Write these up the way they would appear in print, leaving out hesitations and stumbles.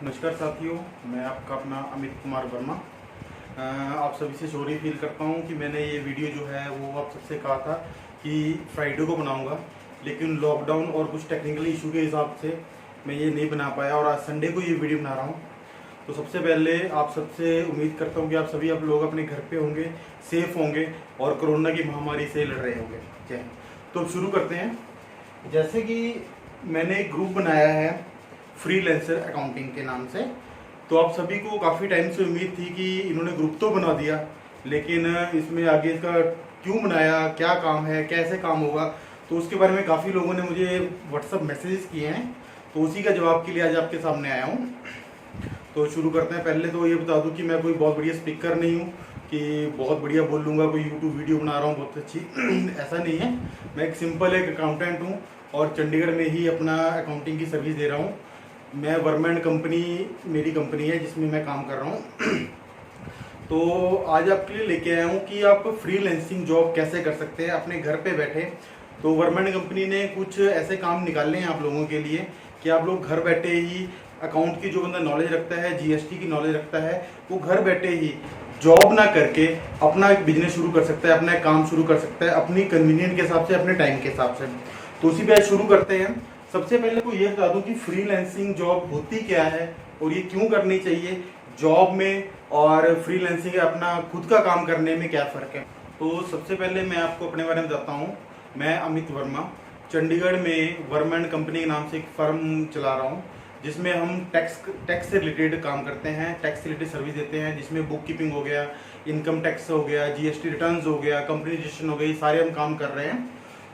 नमस्कार साथियों, मैं आपका अपना अमित कुमार वर्मा। आप सभी से सॉरी फील करता हूँ कि मैंने ये वीडियो जो है वो आप सबसे कहा था कि फ्राइडे को बनाऊँगा, लेकिन लॉकडाउन और कुछ टेक्निकल इशू के हिसाब से मैं ये नहीं बना पाया और आज संडे को ये वीडियो बना रहा हूँ। तो सबसे पहले आप सबसे उम्मीद करता हूँ कि आप लोग अपने घर पे होंगे, सेफ होंगे और कोरोना की महामारी से लड़ रहे होंगे। जय हिंद। तो अब शुरू करते हैं। जैसे कि मैंने एक ग्रुप बनाया है फ्रीलांसर अकाउंटिंग के नाम से। तो आप सभी को काफ़ी टाइम से उम्मीद थी कि इन्होंने ग्रुप तो बना दिया, लेकिन इसमें आगे इसका क्यों बनाया, क्या काम है, कैसे काम होगा, तो उसके बारे में काफ़ी लोगों ने मुझे व्हाट्सअप मैसेजेस किए हैं। तो उसी का जवाब के लिए आज आपके सामने आया हूँ। तो शुरू करते हैं। पहले तो ये बता दूँ कि मैं कोई बहुत बढ़िया स्पीकर नहीं हूँ कि बहुत बढ़िया बोल लूँगा, कोई यूट्यूब वीडियो बना रहा हूँ बहुत अच्छी ऐसा नहीं है। मैं एक सिंपल एक अकाउंटेंट हूँ और चंडीगढ़ में ही अपना अकाउंटिंग की सर्विस दे रहा हूँ। मैं वर्मा एंड कंपनी मेरी कंपनी है जिसमें मैं काम कर रहा हूँ। तो आज आपके लिए लेके आया हूँ कि आप फ्रीलांसिंग जॉब कैसे कर सकते हैं अपने घर पे बैठे। तो वर्मा एंड कंपनी ने कुछ ऐसे काम निकाले हैं आप लोगों के लिए कि आप लोग घर बैठे ही अकाउंट की जो बंदा नॉलेज रखता है, जीएसटी की नॉलेज रखता है, वो घर बैठे ही जॉब ना करके अपना एक बिजनेस शुरू कर सकता है, अपना एक काम शुरू कर सकता है अपनी कन्वीनियंट के हिसाब से, अपने टाइम के हिसाब से। तो उसी पे शुरू करते हैं। सबसे पहले को ये बता दूं कि फ्रीलांसिंग जॉब होती क्या है और ये क्यों करनी चाहिए, जॉब में और फ्रीलांसिंग अपना खुद का काम करने में क्या फ़र्क है। तो सबसे पहले मैं आपको अपने बारे में बताता हूँ। मैं अमित वर्मा चंडीगढ़ में वर्मा एंड कंपनी के नाम से एक फर्म चला रहा हूँ, जिसमें हम टैक्स से रिलेटेड काम करते हैं, टैक्स से रिलेटेड सर्विस देते हैं, जिसमें बुक कीपिंग हो गया, इनकम टैक्स हो गया, जीएसटी रिटर्न्स हो गया, कंपनी रजिस्ट्रेशन हो गई, सारे हम काम कर रहे हैं।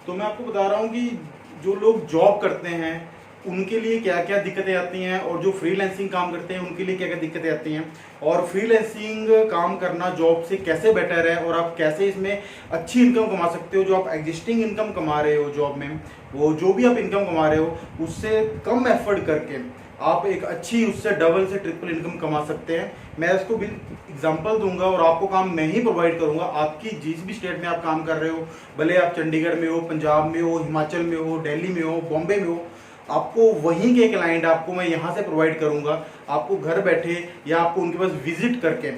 तो मैं आपको बता रहा हूँ कि जो लोग जॉब करते हैं उनके लिए क्या क्या दिक्कतें आती हैं और जो फ्रीलांसिंग काम करते हैं उनके लिए क्या क्या दिक्कतें आती हैं, और फ्रीलांसिंग काम करना जॉब से कैसे बेटर है और आप कैसे इसमें अच्छी इनकम कमा सकते हो। जो आप एग्जिस्टिंग इनकम कमा रहे हो जॉब में, वो जो भी आप इनकम कमा रहे हो उससे कम एफर्ट करके आप एक अच्छी उससे डबल से ट्रिपल इनकम कमा सकते हैं। मैं इसको भी एग्जांपल दूंगा और आपको काम मैं ही प्रोवाइड करूंगा। आपकी जिस भी स्टेट में आप काम कर रहे हो, भले आप चंडीगढ़ में हो, पंजाब में हो, हिमाचल में हो, दिल्ली में हो, बॉम्बे में हो, आपको वहीं के क्लाइंट आपको मैं यहाँ से प्रोवाइड करूंगा। आपको घर बैठे या आपको उनके पास विजिट करके,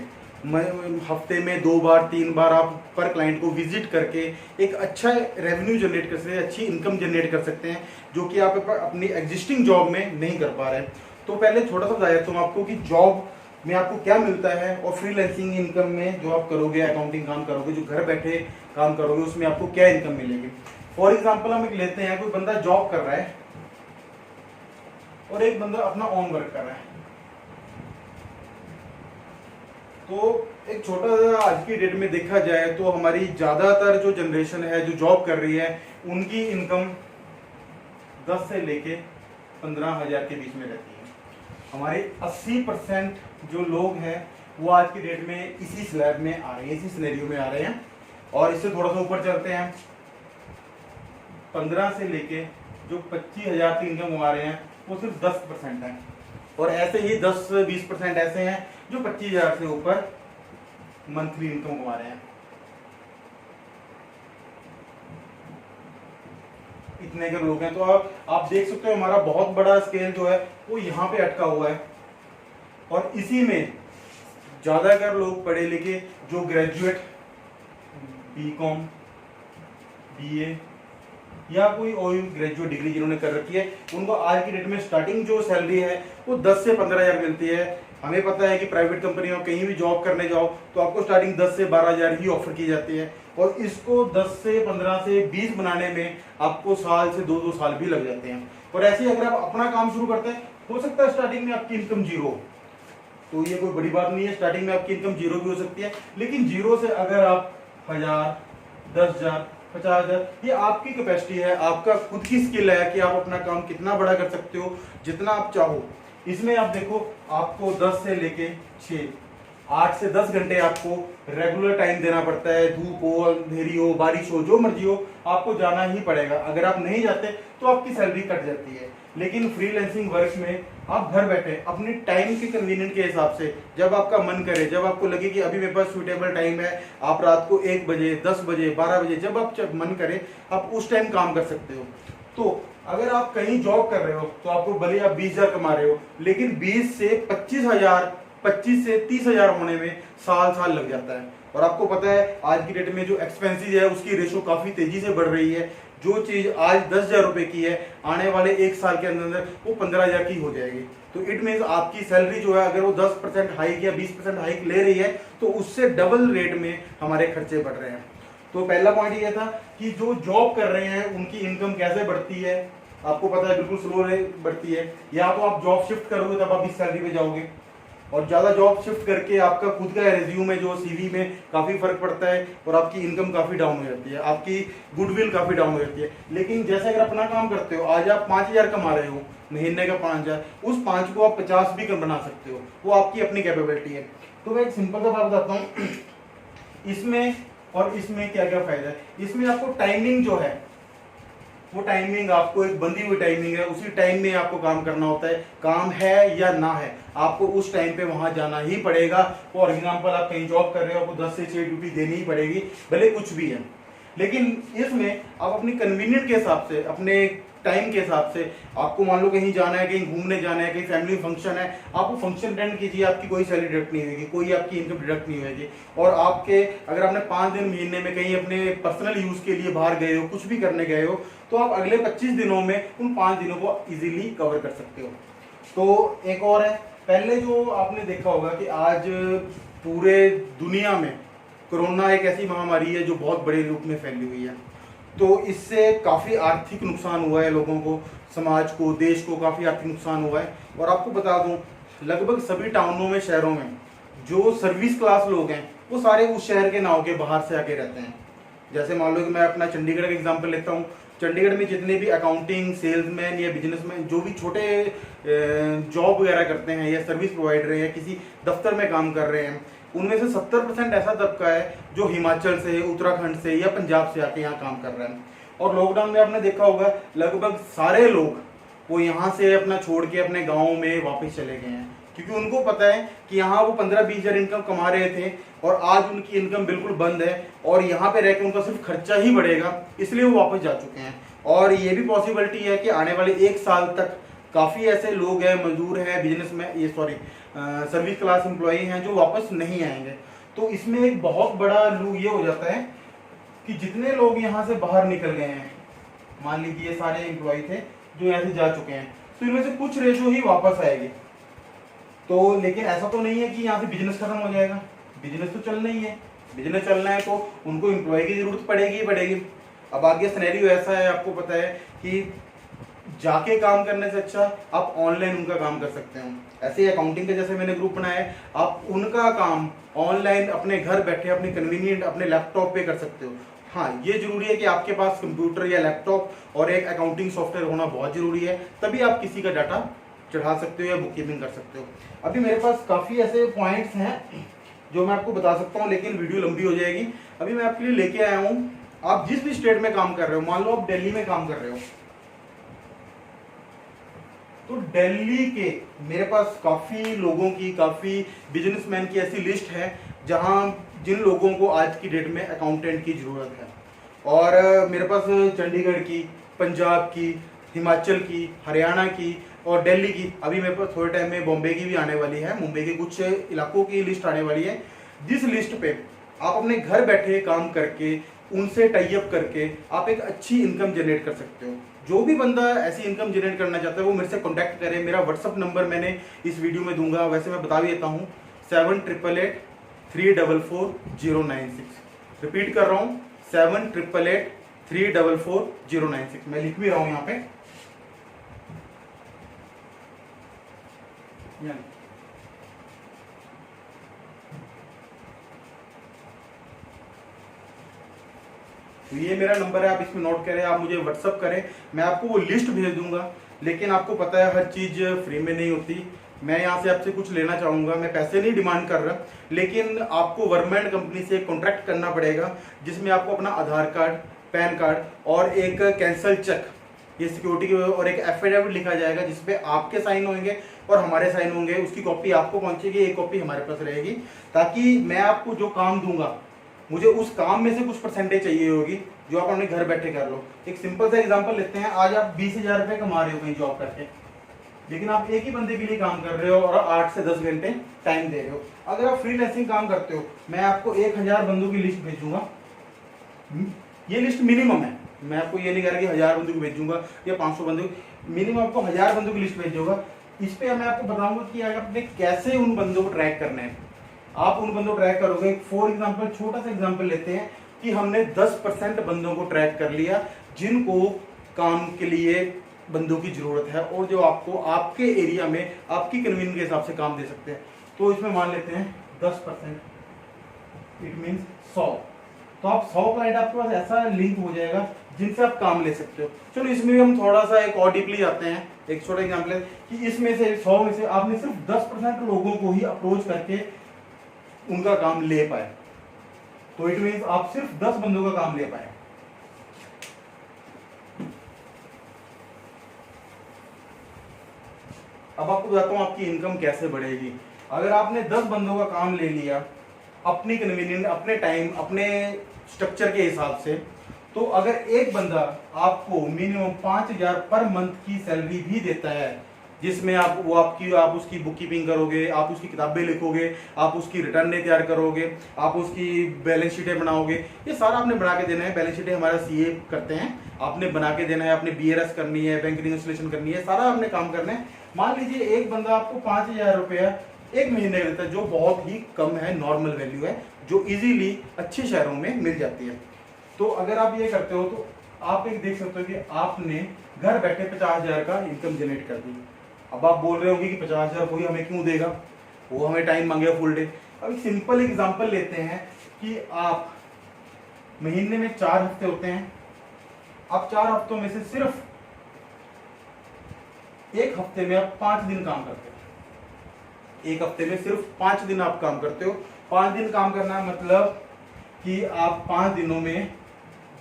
हफ्ते में 2 बार 3 बार आप पर क्लाइंट को विजिट करके एक अच्छा रेवेन्यू जनरेट कर सकते हैं, अच्छी इनकम जनरेट कर सकते हैं, जो कि आप अपनी एग्जिस्टिंग जॉब में नहीं कर पा रहे हैं। तो पहले थोड़ा सा बता देता हूँ आपको कि जॉब में आपको क्या मिलता है और फ्रीलांसिंग इनकम में जो आप करोगे, अकाउंटिंग काम करोगे, जो घर बैठे काम करोगे, उसमें आपको क्या इनकम मिलेगी। फॉर एग्जाम्पल हम एक लेते हैं, कोई बंदा जॉब कर रहा है और एक बंदा अपना ऑन वर्क कर रहा है। तो एक छोटा सा आज की डेट में देखा जाए तो हमारी ज्यादातर जो जनरेशन है जो जॉब कर रही है, उनकी इनकम 10 से लेके 15,000 के बीच में रहती है। हमारे 80% जो लोग हैं वो आज की डेट में इसी स्लैब में आ रहे हैं, इसी सिनेरियो में आ रहे हैं। और इससे थोड़ा सा ऊपर चलते हैं, 15 से लेके जो 25,000 की इनकम कमा रहे हैं वो सिर्फ 10% है। और ऐसे ही 10-20% ऐसे हैं जो 25,000 से ऊपर मंथली इनकम कमा रहे हैं। इतने के लोग हैं। तो आप देख सकते हो हमारा बहुत बड़ा स्केल जो है वो यहाँ पे अटका हुआ है। और इसी में ज्यादातर लोग पढ़े लिखे जो ग्रेजुएट, बीकॉम, बीए या कोई और ग्रेजुएट डिग्री जिन्होंने कर रखी है, उनको आज की डेट में स्टार्टिंग जो सैलरी है वो 10 से 15,000 मिलती है। हमें पता है कि प्राइवेट कंपनी में कहीं भी जॉब करने जाओ तो आपको स्टार्टिंग 10 से 12,000 ही ऑफर की जाती है, और इसको 10 से 15 से 20 बनाने में आपको साल से 2-2 साल भी लग जाते हैं। और ऐसे ही अगर आप अपना काम शुरू करते हैं, हो सकता है स्टार्टिंग में आपकी इनकम जीरो, तो ये कोई बड़ी बात नहीं है, स्टार्टिंग में आपकी इनकम जीरो भी हो सकती है। लेकिन जीरो से अगर आप 1,000, 10,000, 50,000, ये आपकी कैपेसिटी है, आपका खुद की स्किल है कि आप अपना काम कितना बड़ा कर सकते हो, जितना आप चाहो। इसमें आप देखो, आपको 10 से लेके 6, 8 से 10 घंटे आपको रेगुलर टाइम देना पड़ता है। धूप हो, अंधेरी हो, बारिश हो, जो मर्जी हो, आपको जाना ही पड़ेगा। अगर आप नहीं जाते तो आपकी सैलरी कट जाती है। लेकिन फ्रीलांसिंग वर्क में आप घर बैठे अपने टाइम के कन्वीनियंट के हिसाब से, जब आपका मन करे, जब आपको लगे कि अभी मेरे पास सूटेबल टाइम है, आप रात को 1 बजे, 10 बजे, 12 बजे, जब मन करे आप उस टाइम काम कर सकते हो। तो अगर आप कहीं जॉब कर रहे हो तो आपको भले आप 20,000 कमा रहे हो, लेकिन 20 से 25,000, 25 से 30,000 होने में साल साल लग जाता है। और आपको पता है आज की डेट में जो एक्सपेंसेस है उसकी रेशो काफी तेजी से बढ़ रही है। जो चीज आज 10,000 रुपए की है, आने वाले 1 साल के अंदर वो 15,000 की हो जाएगी। तो इट मीन्स आपकी सैलरी जो है अगर वो 10% हाइक या 20% हाइक ले रही है तो उससे डबल रेट में हमारे खर्चे बढ़ रहे हैं। तो पहला पॉइंट ये था कि जो जॉब कर रहे हैं उनकी इनकम कैसे बढ़ती है। आपको पता है बिल्कुल स्लो बढ़ती है। या तो आप जॉब शिफ्ट करोगे तब आप इस सैलरी पे जाओगे, और ज्यादा जॉब शिफ्ट करके आपका खुद का रेज्यूम है जो सीवी में काफी फर्क पड़ता है और आपकी इनकम काफी डाउन हो जाती है, आपकी गुडविल काफी डाउन हो जाती है। लेकिन जैसे अगर अपना काम करते हो, आज आप 5,000 कमा रहे हो, महीने का 5,000, उस 5 को आप 50 भी कम बना सकते हो, वो आपकी अपनी कैपेबिलिटी है। तो मैं एक सिंपल सा बात बताता हूँ इसमें और इसमें क्या क्या फायदा है। इसमें आपको टाइमिंग जो है वो टाइमिंग आपको एक बंधी हुई टाइमिंग है, उसी टाइम में आपको काम करना होता है। काम है या ना है आपको उस टाइम पे वहां जाना ही पड़ेगा। फॉर एग्जांपल आप कहीं जॉब कर रहे हो, आपको 10 से 6 ड्यूटी देनी ही पड़ेगी, भले कुछ भी है। लेकिन इसमें आप अपनी कन्वीनियंट के हिसाब से, अपने टाइम के हिसाब से, आपको मान लो कहीं जाना है, कहीं घूमने जाना है, कहीं फैमिली फंक्शन है, आप वो फंक्शन अटेंड कीजिए, आपकी कोई सैलरी डिडक्ट नहीं होगी, कोई आपकी इनकम डिडक्ट नहीं होगी। और आपके अगर आपने 5 दिन महीने में कहीं अपने पर्सनल यूज के लिए बाहर गए हो, कुछ भी करने गए हो, तो आप अगले 25 दिनों में उन 5 दिनों को इजीली कवर कर सकते हो। तो एक और है, पहले जो आपने देखा होगा कि आज पूरे दुनिया में कोरोना एक ऐसी महामारी है जो बहुत बड़े रूप में फैली हुई है। तो इससे काफी आर्थिक नुकसान हुआ है लोगों को, समाज को, देश को काफी आर्थिक नुकसान हुआ है। और आपको बता दूं लगभग सभी टाउनों में, शहरों में जो सर्विस क्लास लोग हैं वो सारे उस शहर के नाव के बाहर से आके रहते हैं। जैसे मान लो कि मैं अपना चंडीगढ़ का एग्जांपल लेता हूँ। चंडीगढ़ में जितने भी अकाउंटिंग, सेल्समैन या बिजनेसमैन जो भी छोटे जॉब वगैरह करते हैं या सर्विस प्रोवाइडर है या किसी दफ्तर में काम कर रहे हैं, उनमें से 70% ऐसा तबका है जो हिमाचल से, उत्तराखंड से या पंजाब से आके यहाँ काम कर रहे हैं। और लॉकडाउन में आपने देखा होगा लगभग सारे लोग वो यहाँ से अपना छोड़ के अपने गाँव में वापस चले गए हैं, क्योंकि उनको पता है कि यहाँ वो 15-20 हजार इनकम कमा रहे थे और आज उनकी इनकम बिल्कुल बंद है और यहाँ पे रहकर उनका सिर्फ खर्चा ही बढ़ेगा, इसलिए वो वापस जा चुके हैं। और ये भी पॉसिबिलिटी है कि आने वाले 1 साल तक काफी ऐसे लोग हैं, मजदूर हैं, बिजनेस में ये सर्विस क्लास एम्प्लॉई हैं जो वापस नहीं आएंगे। तो इसमें एक बहुत बड़ा लू ये हो जाता है कि जितने लोग यहाँ से बाहर निकल गए हैं, मान लीजिए ये सारे एम्प्लॉय थे जो यहाँ से जा चुके हैं, तो इनमें से कुछ रेशो ही वापस आएगी। तो लेकिन ऐसा तो नहीं है कि यहाँ से बिजनेस खत्म हो जाएगा, बिजनेस तो चलना ही है। बिजनेस चलना है तो उनको एम्प्लॉय की जरूरत पड़ेगी ही पड़ेगी। अब आगे सिनेरियो ऐसा है, आपको पता है कि जाके काम करने से अच्छा आप ऑनलाइन उनका काम कर सकते हो। ऐसे ही अकाउंटिंग का जैसे मैंने ग्रुप बनाया है, आप उनका काम ऑनलाइन अपने घर बैठे अपने कन्वीनियंट अपने लैपटॉप पे कर सकते हो। हाँ, ये जरूरी है कि आपके पास कंप्यूटर या लैपटॉप और एक अकाउंटिंग सॉफ्टवेयर होना बहुत जरूरी है, तभी आप किसी का डाटा चढ़ा सकते हो या बुक कीपिंग कर सकते हो। अभी मेरे पास काफी ऐसे पॉइंट्स हैं जो मैं आपको बता सकता हूँ, लेकिन वीडियो लंबी हो जाएगी। अभी मैं आपके लिए लेके आया हूँ, आप जिस भी स्टेट में काम कर रहे हो, मान लो आप दिल्ली में काम कर रहे हो, तो दिल्ली के मेरे पास काफी लोगों की, काफी बिजनेसमैन की ऐसी लिस्ट है जहां जिन लोगों को आज की डेट में अकाउंटेंट की जरूरत है। और मेरे पास चंडीगढ़ की, पंजाब की, हिमाचल की, हरियाणा की और दिल्ली की, अभी मेरे पास थोड़े टाइम में बॉम्बे की भी आने वाली है, मुंबई के कुछ इलाकों की लिस्ट आने वाली है। जिस लिस्ट पे आप अपने घर बैठे काम करके, उनसे टाई अप करके आप एक अच्छी इनकम जनरेट कर सकते हो। जो भी बंदा ऐसी इनकम जनरेट करना चाहता है वो मेरे से कांटेक्ट करे। मेरा व्हाट्सअप नंबर मैंने इस वीडियो में दूंगा, वैसे मैं बता भी देता हूँ, 7888-344-096। रिपीट कर रहा हूँ, 7888-344-096। मैं लिख भी रहा हूँ यहाँ पे। तो ये मेरा नंबर है, आप इसमें नोट करें, आप मुझे व्हाट्सअप करें, मैं आपको वो लिस्ट भेज दूंगा। लेकिन आपको पता है हर चीज फ्री में नहीं होती। मैं यहाँ से आपसे कुछ लेना चाहूंगा, मैं पैसे नहीं डिमांड कर रहा, लेकिन आपको गवर्नमेंट कंपनी से कॉन्ट्रैक्ट करना पड़ेगा जिसमें आपको अपना आधार कार्ड, पैन कार्ड और एक कैंसल चेक, ये सिक्योरिटी और एक एफिडेविट लिखा जाएगा जिसपे आपके साइन होंगे और हमारे साइन होंगे। उसकी कॉपी आपको पहुंचेगी, एक कॉपी हमारे पास रहेगी, ताकि मैं आपको जो काम दूंगा मुझे उस काम में से कुछ परसेंटेज चाहिए होगी जो आप अपने घर बैठे कर लो। एक सिंपल सा एग्जांपल लेते हैं, आज आप 20,000 रुपये कमा रहे हो कहीं जॉब करके, लेकिन आप एक ही बंदे के लिए काम कर रहे हो और 8 से 10 घंटे टाइम दे रहे हो। अगर आप फ्रीलांसिंग काम करते हो, मैं आपको 1000 बंदों की लिस्ट भेजूंगा, ये लिस्ट मिनिमम है, मैं आपको ये नहीं कह रहा कि 1000 बंदों को भेजूंगा या 500 बंदों, मिनिमम आपको 1000 बंदों की लिस्ट भेजूंगा। इस पे मैं आपको बताऊंगा कि आपने कैसे उन बंदों को ट्रैक करना है। आप उन बंदों को ट्रैक करोगे, फॉर एग्जाम्पल छोटा सा एग्जाम्पल लेते हैं कि हमने 10% बंदों को ट्रैक कर लिया जिनको काम के लिए बंदों की जरूरत है और जो आपको आपके एरिया में आपकी कन्वीनियंस के हिसाब से काम दे सकते हैं। तो इसमें मान लेते हैं 10%, इट मीन्स 100। तो आप 100 क्लाइंट आपके पास ऐसा लिंक हो जाएगा जिनसे आप काम ले सकते हो। चलो इसमें भी हम थोड़ा सा एक और डीपली आते हैं। एक छोटा एग्जाम्पल है कि इसमें से 100 में से आपने सिर्फ 10% लोगों को ही अप्रोच करके उनका काम ले पाए, तो इट मीन्स आप सिर्फ 10 बंदों का काम ले पाए। अब आपको बताता हूं आपकी इनकम कैसे बढ़ेगी। अगर आपने 10 बंदों का काम ले लिया अपनी कन्वीनियंस, अपने टाइम, अपने स्ट्रक्चर के हिसाब से, तो अगर एक बंदा आपको मिनिमम 5000 पर मंथ की सैलरी भी देता है, जिसमें आप उसकी बुक कीपिंग करोगे, आप उसकी किताबें लिखोगे, आप उसकी रिटर्नें तैयार करोगे, आप उसकी बैलेंस शीटें बनाओगे, ये सारा आपने बना के देना है। बैलेंस शीटें हमारा सीए करते हैं, आपने बना के देना है, आपने बीआरएस करनी है, बैंक रिकंसिलिएशन करनी है, सारा आपने काम करना है। मान लीजिए एक बंदा आपको 5000 रुपया एक महीने का देता है, जो बहुत ही कम है, नॉर्मल वैल्यू है, जो इजीली अच्छे शहरों में मिल जाती है। तो अगर आप ये करते हो तो आप एक देख सकते हो कि आपने घर बैठे 50,000 का इनकम जनरेट कर दी। अब आप बोल रहे होंगे कि 50,000 कोई हमें क्यों देगा, वो हमें टाइम मांगेगा फुल डे। अब एक सिंपल एग्जांपल लेते हैं कि आप महीने में 4 हफ्ते होते हैं, आप 4 हफ्तों में से सिर्फ एक हफ्ते में आप 5 दिन काम करते हो। एक हफ्ते में सिर्फ 5 दिन आप काम करते हो। 5 दिन काम करना मतलब कि आप 5 दिनों में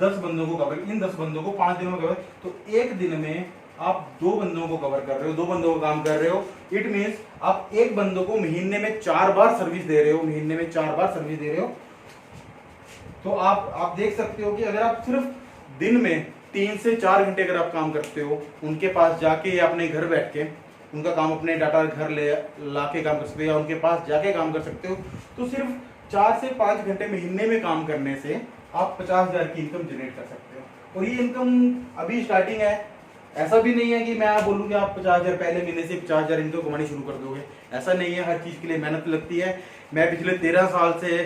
10 बंदों को कवर, इन 10 बंदों को 5 दिनों में कवर, तो एक दिन में आप 2 बंदों को कवर कर रहे हो, 2 बंदों को काम कर रहे हो। इट मीन्स आप एक बंदों को महीने में 4 बार सर्विस दे रहे हो, महीने में 4 बार सर्विस दे रहे हो। तो आप देख सकते हो कि अगर आप सिर्फ दिन में 3 से 4 घंटे अगर आप काम करते हो, उनके पास जाके या अपने घर बैठ के उनका काम, अपने डाटा घर ले ला के काम कर सकते हो या उनके पास जाके काम कर सकते हो, तो सिर्फ 4 से 5 घंटे महीने में काम करने से आप 50,000 की इनकम जनरेट कर सकते हो। और ये इनकम अभी स्टार्टिंग है, ऐसा भी नहीं है कि मैं आप बोलूँ कि आप 50,000 पहले महीने से 50,000 इनकम कमानी शुरू कर दोगे, ऐसा नहीं है। हर चीज़ के लिए मेहनत लगती है। मैं पिछले 13 साल से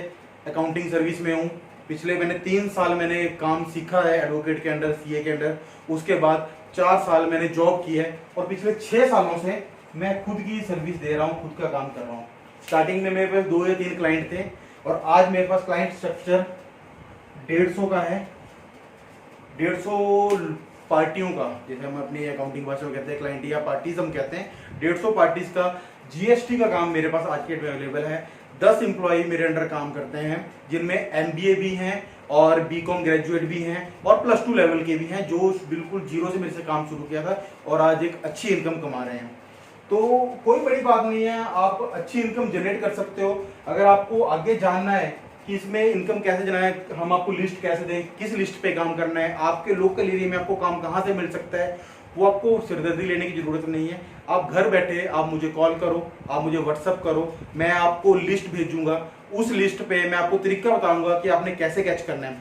अकाउंटिंग सर्विस में हूँ। पिछले मैंने 3 साल मैंने काम सीखा है एडवोकेट के अंडर, सीए के अंडर। उसके बाद 4 साल मैंने जॉब की है और पिछले 6 सालों से मैं खुद की सर्विस दे रहा हूँ, खुद का काम कर रहा हूँ। स्टार्टिंग में मेरे पास 2 या 3 क्लाइंट थे और आज मेरे पास क्लाइंट स्ट्रक्चर 150 का है, 150 पार्टियों का, जैसे हम अपनी अकाउंटिंग भाषा में कहते हैं क्लाइंट या पार्टीज हम कहते हैं, 150 पार्टीज का जीएसटी का काम मेरे पास आज के डेट में अवेलेबल है। 10 एम्प्लॉय मेरे अंडर काम करते हैं, जिनमें एमबीए भी हैं और बीकॉम ग्रेजुएट भी हैं और +2 लेवल के भी हैं, जो बिल्कुल जीरो से मेरे से काम शुरू किया था और आज एक अच्छी इनकम कमा रहे हैं। तो कोई बड़ी बात नहीं है, आप अच्छी इनकम जनरेट कर सकते हो। अगर आपको आगे जानना है कि इसमें इनकम कैसे बनाए, हम आपको लिस्ट कैसे दें, किस लिस्ट पे काम करना है, आपके लोकल एरिया में आपको काम कहाँ से मिल सकता है, वो आपको सिरदर्दी लेने की जरूरत नहीं है। आप घर बैठे आप मुझे कॉल करो, आप मुझे व्हाट्सअप करो, मैं आपको लिस्ट भेजूंगा। उस लिस्ट पे मैं आपको तरीका बताऊंगा कि आपने कैसे कैच करना है।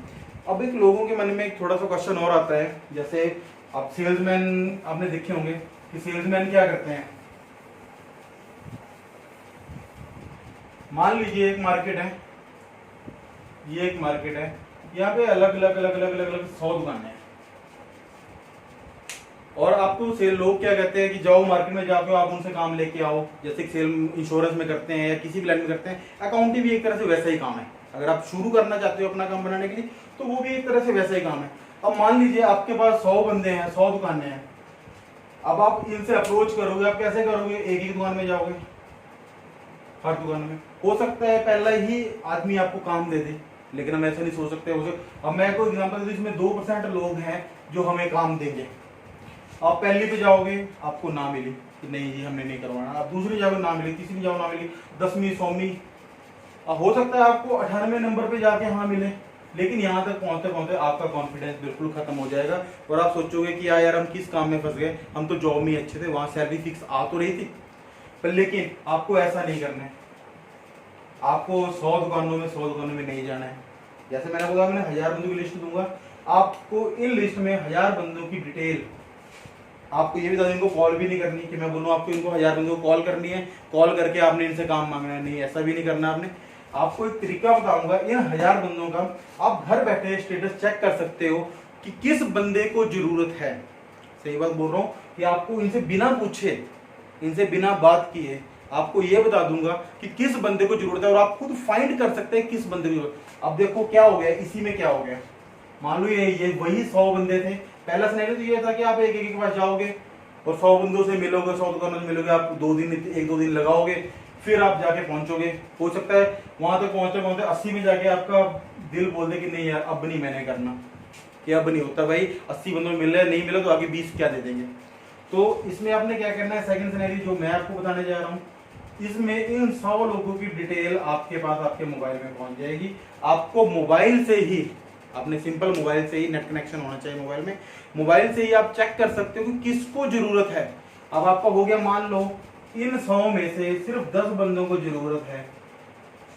अब एक लोगों के मन में एक थोड़ा सा क्वेश्चन और आता है, जैसे आप सेल्समैन आपने देखे होंगे कि सेल्समैन क्या करते हैं। मान लीजिए एक मार्केट है, ये एक मार्केट है, यहाँ पे अलग अलग 100 दुकानें हैं और आपको सेल लोग क्या कहते हैं कि जाओ मार्केट में जाके आप उनसे काम लेके आओ, जैसे सेल इंश्योरेंस में करते हैं या किसी भी लाइन में करते हैं। अकाउंटिंग भी एक तरह से वैसा ही काम है। अगर आप शुरू करना चाहते हो अपना काम बनाने के लिए तो वो भी एक तरह से वैसा ही काम है। अब मान लीजिए आपके पास 100 बंदे हैं, 100 दुकानें हैं, अब आप इनसे अप्रोच करोगे, आप कैसे करोगे? एक एक दुकान में जाओगे, हर दुकान में। हो सकता है पहला ही आदमी आपको काम दे दे, लेकिन हम ऐसा नहीं सोच सकते। अब मैं कोई एग्जांपल दूं, इसमें 2% लोग हैं जो हमें काम देंगे। आप पहली पे जाओगे, आपको ना मिली कि नहीं जी हमने नहीं करवाना, आप दूसरी जाओगे ना मिली, तीसरी जाओ ना मिली, 10वीं 100वीं हो सकता है आपको 98 नंबर पे जाके हाँ मिले, लेकिन यहाँ तक पहुंचते पहुंचते आपका कॉन्फिडेंस बिल्कुल खत्म हो जाएगा और आप सोचोगे कि यार हम किस काम में फंस गए, हम तो जॉब में अच्छे थे, वहां सैलरी फिक्स आ तो रही थी। पर लेकिन आपको ऐसा नहीं करना है, आपको 100 दुकानों में 100 दुकानों में नहीं जाना है। जैसे मैंने बोला, मैंने 1000 बंदों की लिस्ट दूंगा आपको, इन लिस्ट में 1000 बंदों की डिटेल, आपको ये भी बता, इनको कॉल भी नहीं करनी कि मैं बोलूँ आपको इनको 1000 बंदों को कॉल करनी है, कॉल करके आपने इनसे काम मांगना है, नहीं ऐसा भी नहीं करना आपने। आपको एक तरीका बताऊंगा, इन 1000 बंदों का आप घर बैठे स्टेटस चेक कर सकते हो कि किस बंदे को जरूरत है। सही बात बोल रहा हूँ कि आपको इनसे बिना पूछे, इनसे बिना बात किए आपको ये बता दूंगा कि किस बंदे को जरूरत है, और आप खुद फाइंड कर सकते हैं किस बंदे को। अब देखो क्या हो गया, इसी में क्या हो गया, मान लो ये वही 100 बंदे थे। पहला सिनेरियो तो ये था कि आप एक एक के पास जाओगे और 100 बंदों से मिलोगे, 100 दुकानों से मिलोगे, आप 1-2 दिन लगाओगे, फिर आप जाके पहुंचोगे। हो सकता है वहां तक पहुंचते पहुंचते 80 में जाके आपका दिल बोल दे कि नहीं यार अब नहीं मैंने करना, कि अब नहीं होता भाई, 80 बंदों में मिल रहे, नहीं मिला तो आगे 20 क्या दे देंगे। तो इसमें आपने क्या करना है, सेकंड सिनेरियो जो मैं आपको बताने जा रहा हूँ, इसमें इन 100 लोगों की डिटेल आपके पास आपके मोबाइल में पहुंच जाएगी। आपको मोबाइल से ही, अपने सिंपल मोबाइल से ही, नेट कनेक्शन होना चाहिए मोबाइल में, मोबाइल से ही आप चेक कर सकते हो कि किसको जरूरत है। अब आपका हो गया, मान लो इन 100 में से सिर्फ 10 बंदों को जरूरत है।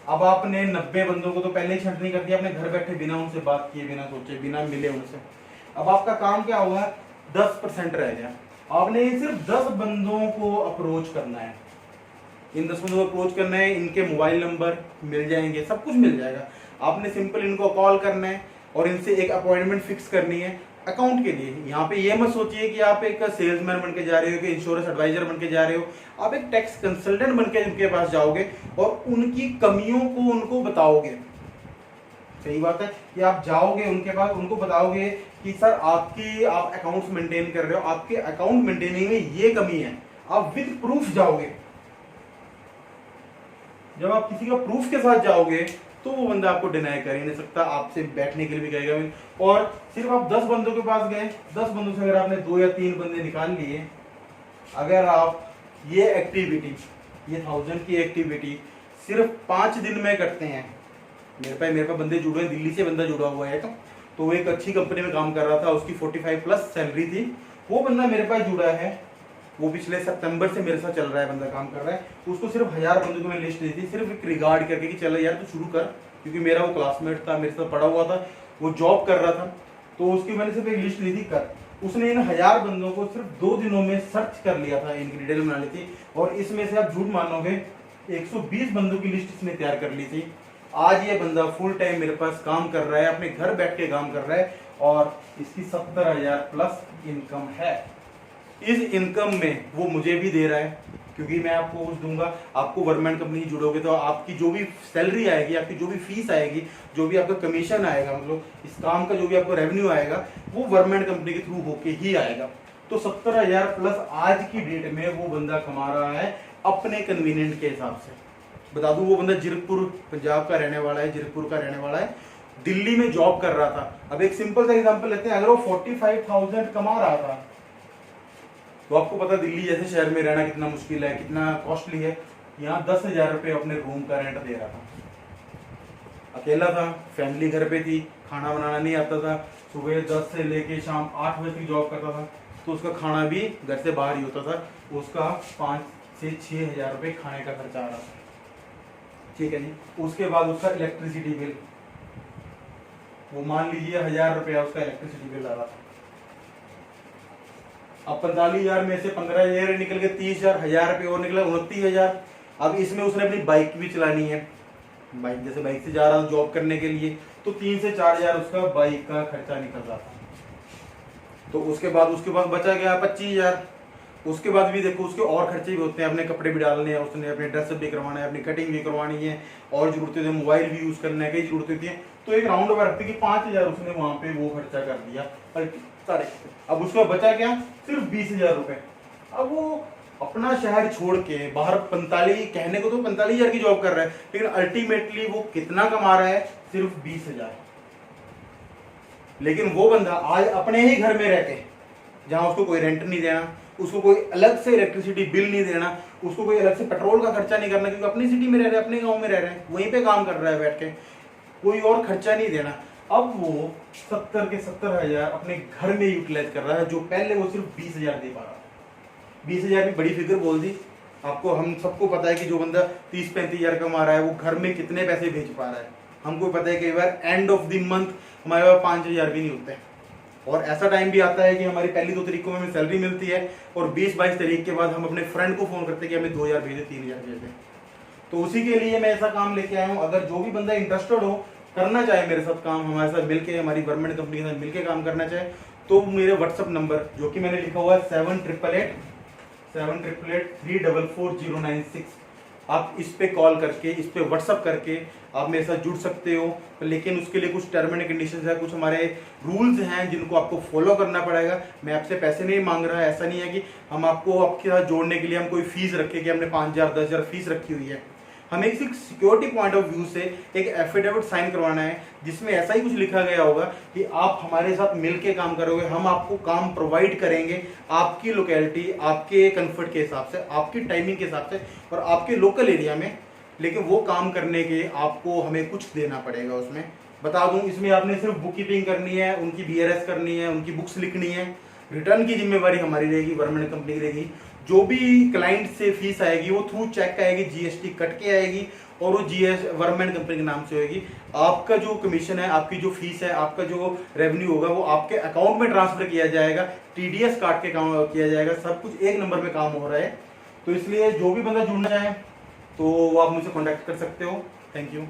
अब आपने 90 बंदों को तो पहले ही छंटनी कर दिया, आपने घर बैठे बिना उनसे बात किए, बिना सोचे, बिना मिले उनसे। अब आपका काम क्या हुआ, 10% रह गया। आपने सिर्फ 10 बंदों को अप्रोच करना है, इन 10 बंदों को अप्रोच करना है, इनके मोबाइल नंबर मिल जाएंगे, सब कुछ मिल जाएगा। आपने सिंपल इनको कॉल करना है और इनसे एक अपॉइंटमेंट फिक्स करनी है अकाउंट के लिए। यहाँ पे ये मत सोचिए कि आप एक सेल्समैन बन के जा रहे हो, कि इंश्योरेंस एडवाइजर बन के जा रहे हो, आप एक टैक्स कंसल्टेंट बन के उनके पास जाओगे और उनकी कमियों को उनको बताओगे। सही बात है कि आप जाओगे उनके पास, उनको बताओगे कि सर आप अकाउंट्स मेंटेन कर रहे हो, आपके अकाउंट मेंटेनिंग में ये कमी है, आप विद प्रूफ जाओगे। जब आप किसी का प्रूफ के साथ जाओगे तो वो बंदा आपको डिनाई कर ही नहीं सकता, आपसे बैठने के लिए भी कहेगा। और सिर्फ आप 10 बंदों के पास गए, 10 बंदों से अगर आपने 2 या 3 बंदे निकाल लिए, अगर आप ये एक्टिविटी, ये 1000 की एक्टिविटी सिर्फ 5 दिन में करते हैं, मेरे पास बंदे जुड़े हैं, दिल्ली से बंदा जुड़ा हुआ है, तो वो एक अच्छी कंपनी में काम कर रहा था, उसकी 45+ सैलरी थी, वो बंदा मेरे पास जुड़ा है, वो पिछले सितंबर से मेरे साथ चल रहा है, बंदा काम कर रहा है। तो उसको सिर्फ 1000 बंदों को मैंने लिस्ट दी थी, सिर्फ एक रिगार्ड करके कि चलो यार तू शुरू कर, क्योंकि मेरा वो क्लासमेट था, मेरे साथ पढ़ा हुआ था, वो जॉब कर रहा था, तो उसकी मैंने सिर्फ एक लिस्ट दी थी कर। उसने इन 1000 बंदों को सिर्फ 2 दिनों में सर्च कर लिया था, इनकी डिटेल बना ली थी, और इसमें से आप झूठ मानोगे 120 बंदों की लिस्ट इसने तैयार कर ली थी। आज ये बंदा फुल टाइम मेरे पास काम कर रहा है, अपने घर बैठ के काम कर रहा है, और इसकी 70,000+ इनकम है। इस इनकम में वो मुझे भी दे रहा है, क्योंकि मैं आपको कुछ दूंगा। आपको गवर्नमेंट कंपनी जुड़ोगे तो आपकी जो भी सैलरी आएगी, आपकी जो भी फीस आएगी, जो भी आपका कमीशन आएगा, मतलब इस काम का जो भी आपको रेवेन्यू आएगा, वो गवर्नमेंट कंपनी के थ्रू होके ही आएगा। तो 70,000+ आज की डेट में वो बंदा कमा रहा है अपने कन्वीनियंट के हिसाब से। बता दूं, वो बंदा जीरकपुर पंजाब का रहने वाला है, जीरकपुर का रहने वाला है, दिल्ली में जॉब कर रहा था। अब एक सिंपल सा एग्जांपल लेते हैं, अगर वो 45,000 कमा रहा था, तो आपको पता दिल्ली जैसे शहर में रहना कितना मुश्किल है, कितना कॉस्टली है। यहाँ 10,000 रुपये अपने रूम का रेंट दे रहा था, अकेला था, फैमिली घर पे थी, खाना बनाना नहीं आता था, सुबह 10 से लेके शाम 8 बजे तक जॉब करता था, तो उसका खाना भी घर से बाहर ही होता था, उसका 5 से 6,000 रुपये खाने का खर्चा आ रहा था। ठीक है जी। उसके बाद उसका इलेक्ट्रिसिटी बिल, वो मान लीजिए 1000 रुपया उसका इलेक्ट्रिसिटी बिल आ रहा था। अब 45,000 में से 15,000 निकल के 30,000, 1000 रुपये और निकला 29,000। अब इसमें उसने अपनी बाइक भी चलानी है, बाइक जैसे बाइक से जा रहा हूँ जॉब करने के लिए, तो 3 से 4,000 उसका बाइक का खर्चा निकल रहा था। तो उसके बाद बचा गया 25,000। उसके बाद भी देखो उसके और खर्चे भी होते हैं, अपने कपड़े भी डालने हैं, उसने अपने ड्रेसअप भी करवाना है, अपनी कटिंग भी करवानी है, और जरूरतें होती है, मोबाइल भी यूज करना है, कई जरूरतें होती हैं। तो एक राउंड अबाउट रखते कि 5,000 उसने वहां पे वो खर्चा कर दिया सारे। अब उसका बचा क्या, सिर्फ 20,000 रुपए। अब वो अपना शहर छोड़ के बाहर 45, कहने को तो 45,000 की जॉब कर रहा है, लेकिन अल्टीमेटली वो कितना कमा रहा है, सिर्फ 20,000। लेकिन वो बंदा आज अपने ही घर में रह के, जहां उसको कोई रेंट नहीं देना, उसको कोई अलग से इलेक्ट्रिसिटी बिल नहीं देना, उसको कोई अलग से पेट्रोल का खर्चा नहीं करना, क्योंकि अपनी सिटी में रह रहे हैं, अपने गांव में रह रहे हैं, वहीं पे काम कर रहा है बैठ के, कोई और खर्चा नहीं देना। अब वो 70 के 70,000 अपने घर में यूटिलाइज कर रहा है, जो पहले वो सिर्फ 20,000 दे पा रहा था। 20,000 भी बड़ी फिगर बोल दी आपको। हम सबको पता है कि जो बंदा 30-35,000 कमा रहा है वो घर में कितने पैसे भेज पा रहा है। हमको पता है कई बार एंड ऑफ द मंथ हमारे पास 5,000 भी नहीं होते, और ऐसा टाइम भी आता है कि हमारी पहली 2 तारीख को हमें सैलरी मिलती है और 20-22 तारीख के बाद हम अपने फ्रेंड को फोन करते हैं कि हमें 2,000 भेजे, 3,000 भेजे। तो उसी के लिए मैं ऐसा काम लेके आया हूँ। अगर जो भी बंदा इंटरेस्टेड हो, करना चाहे मेरे साथ काम, हमारे साथ मिलके, हमारी गवर्नमेंट कंपनी के साथ मिलके काम करना चाहे, तो मेरे व्हाट्सअप नंबर जो कि मैंने लिखा हुआ है 7888-344-096, आप इस पे कॉल करके, इस पे व्हाट्सअप करके आप मेरे साथ जुड़ सकते हो। लेकिन उसके लिए कुछ टर्म एंड कंडीशंस है, कुछ हमारे रूल्स हैं जिनको आपको फॉलो करना पड़ेगा। मैं आपसे पैसे नहीं मांग रहा, ऐसा नहीं है कि हम आपको आपके साथ जोड़ने के लिए हम कोई फीस रखे कि हमने 5,000 10,000 फीस रखी हुई है। हमें एक सिक्योरिटी पॉइंट ऑफ व्यू से एक एफिडेविट साइन करवाना है, जिसमें ऐसा ही कुछ लिखा गया होगा कि आप हमारे साथ मिलके काम करोगे, हम आपको काम प्रोवाइड करेंगे आपकी लोकेलिटी, आपके कंफर्ट के हिसाब से, आपकी टाइमिंग के हिसाब से और आपके लोकल एरिया में। लेकिन वो काम करने के आपको हमें कुछ देना पड़ेगा। उसमें बता दूं, इसमें आपने सिर्फ बुक कीपिंग करनी है, उनकी BRS करनी है, उनकी बुक्स लिखनी है। रिटर्न की जिम्मेवारी हमारी रहेगी, गवर्नमेंट कंपनी की रहेगी। जो भी क्लाइंट से फीस आएगी वो थ्रू चेक आएगी, GST कट के आएगी और वो गवर्नमेंट कंपनी के नाम से होगी। आपका जो कमीशन है, आपकी जो फीस है, आपका जो रेवेन्यू होगा वो आपके अकाउंट में ट्रांसफर किया जाएगा, TDS काट के किया जाएगा। सब कुछ एक नंबर पे काम हो रहा है। तो इसलिए जो भी बंदा जुड़ना चाहे तो आप मुझसे कॉन्टैक्ट कर सकते हो। Thank you.